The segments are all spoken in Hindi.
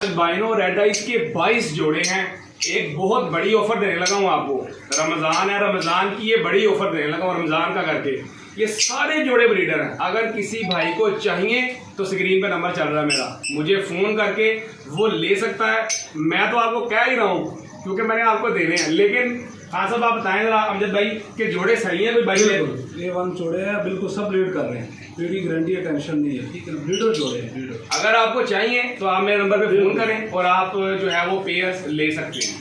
अल्बाइनो रेड आइज के 22 जोड़े हैं। एक बहुत बड़ी ऑफर देने लगा हूँ आपको। रमज़ान है, रमज़ान की ये बड़ी ऑफर देने लगा हूँ रमज़ान का करके। ये सारे जोड़े ब्रीडर हैं। अगर किसी भाई को चाहिए तो स्क्रीन पे नंबर चल रहा है मेरा, मुझे फ़ोन करके वो ले सकता है। मैं तो आपको कह ही रहा हूँ क्योंकि मैंने आपको देने हैं। लेकिन हाँ साहब, आप बताएं जरा अमजद भाई के जोड़े सही हैं? कोई भाई ये वन जोड़े हैं, बिल्कुल सब ब्रीड कर रहे हैं। ब्रीड की गारंटी है, टेंशन नहीं है, ठीक है। ब्रीडर जोड़े हैं, ब्रीडर। अगर आपको चाहिए तो आप मेरे नंबर पे फ़ोन करें और आप जो है वो पेयर्स ले सकते हैं।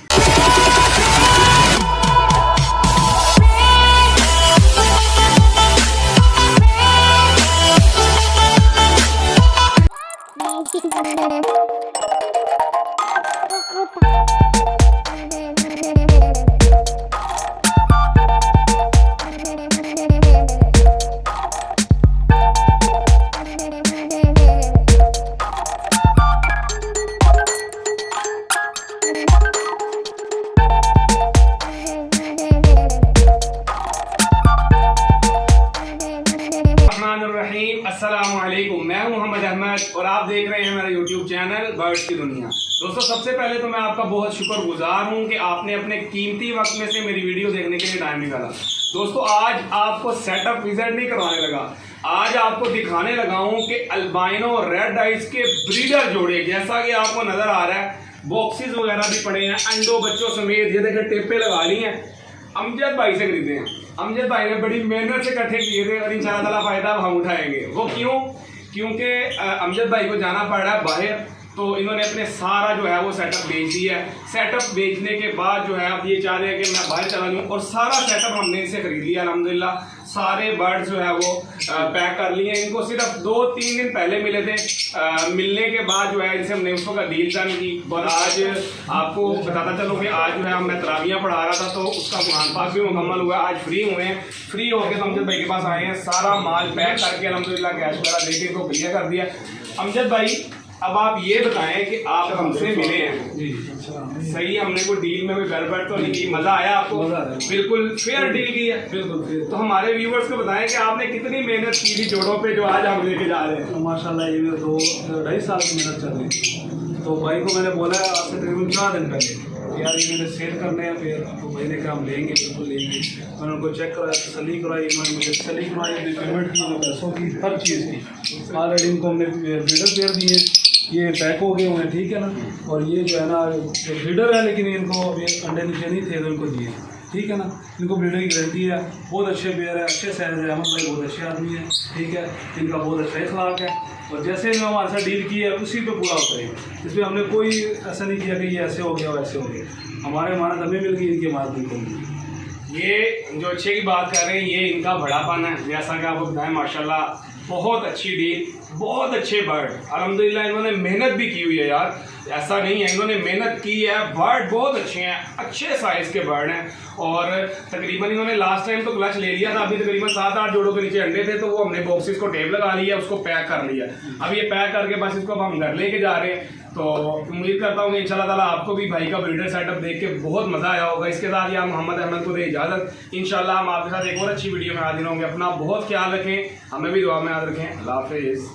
अस्सलामुअलैकुम, मैं हूं मोहम्मद अहमद और आप देख रहे हैं मेरा यूट्यूब चैनल बर्ड्स की दुनिया। दोस्तों, सबसे पहले तो मैं आपका बहुत शुक्रगुजार हूं कि आपने अपने कीमती वक्त में से मेरी वीडियो देखने के लिए टाइम निकाला। दोस्तों, आज आपको सेटअप विजिट नहीं करवाने लगा, आज आपको दिखाने लगा हूं कि अल्बाइनो रेड आइज के ब्रीडर जोड़े, जैसा कि आपको नजर आ रहा है, बॉक्सेस वगैरह भी पड़े हैं, अंडों बच्चों समेत। ये देखें, टेपे लगा ली हैं। अमजद भाई से खरीदे हैं। अमजद भाई ने बड़ी मेहनत से इकट्ठे किए थे और इंशाल्लाह ताला फायदा हम उठाएंगे। वो क्यों? क्योंकि अमजद भाई को जाना पड़ रहा है बाहर, तो इन्होंने अपने सारा जो है वो सेटअप बेच दिया है। सेटअप बेचने के बाद जो है अब ये चाह रहे हैं कि मैं बाहर चला जाऊँ, और सारा सेटअप हमने इनसे खरीद लिया अल्हम्दुलिल्लाह। सारे बर्ड्स जो है वो पैक कर लिए। इनको सिर्फ 2-3 दिन पहले मिले थे। मिलने के बाद जो है इनसे हमने उसको का डील डन की। और आज आपको बताता चलो कि आज जो है मैं तरावियाँ पढ़ा रहा था, तो उसका कुरान पाक भी मुकम्मल हुआ। आज फ्री हुए हैं, फ्री होकर तो अमजद भाई के पास आए हैं। सारा माल पैक करके अल्हम्दुलिल्लाह कैश वगैरह देके इनको क्लियर कर दिया। अमजद भाई, अब आप ये बताएं कि आप हमसे मिले हैं जी, सही, हमने कोई डील में कोई गड़बड़ तो नहीं की? मजा आया आपको? बिल्कुल फेयर डील की है। बिल्कुल। तो हमारे व्यूवर्स को बताएं कि आपने कितनी मेहनत की थी जोड़ों पे जो आज हम लेके जा रहे हैं। माशाल्लाह ये मेरे 2-2.5 साल की मेहनत चल रही थी। तो भाई को मैंने बोला आज से तकरीबन 4 दिन पहले यार ये मैंने सेल करने हैं। फिर तो भाई ने कहा हम लेंगे, बिल्कुल लेंगे। मैंने उनको चेक कराया, तसल्ली कराई, उन्होंने मुझे तसल्ली कराई, पेमेंट की, पैसों की, हर चीज़ की। ऑलरेडी इनको हमने ब्रीडर पेयर दिए, ये पैक हो गए हुए हैं, ठीक है ना। और ये जो है ना ब्रीडर है, लेकिन इनको अभी अंडे नीचे नहीं थे तो इनको दिए, ठीक है ना। इनको ब्रीडर की गारंटी है, बहुत अच्छे पेयर है, अच्छे साइज है। अहमद भाई बहुत अच्छे आदमी है, ठीक है। इनका बहुत अच्छा इखलाक है और जैसे इन्होंने हमारे साथ डील की है उसी पे पूरा होता है। इसमें हमने कोई ऐसा नहीं किया कि ये ऐसे हो गया वैसे हो गया। हमारे मानद हमें मिल गई, इनकी मानद बिल्कुल मिल। ये जो अच्छे की बात कर रहे हैं, ये इनका बड़ापन है। जैसा कि आपको बताएं, माशाल्लाह बहुत अच्छी डील, बहुत अच्छे बर्ड। अल्हम्दुलिल्लाह इन्होंने मेहनत भी की हुई है यार, ऐसा नहीं है, इन्होंने मेहनत की है। बर्ड बहुत अच्छे हैं, अच्छे साइज़ के बर्ड हैं। और तकरीबन इन्होंने लास्ट टाइम तो क्लच ले लिया था, अभी तकरीबन 7-8 जोड़ों के नीचे अंडे थे, तो वो हमने बॉक्सेस को टेप लगा लिया, उसको पैक कर लिया। अब ये पैक करके बस इसको अब हम घर लेके जा रहे हैं। तो उम्मीद करता हूँ कि इंशाल्लाह ताला आपको भी भाई का ब्रीडर सेटअप देख के बहुत मज़ा आया होगा। इसके साथ यहाँ मोहम्मद अहमद को दे इजाज़त। इंशाल्लाह हम आपके साथ एक और अच्छी वीडियो में हाजिर होंगे। अपना बहुत ख्याल रखें, हमें भी दुआ में याद रखें। अल्लाह हाफ़िज़।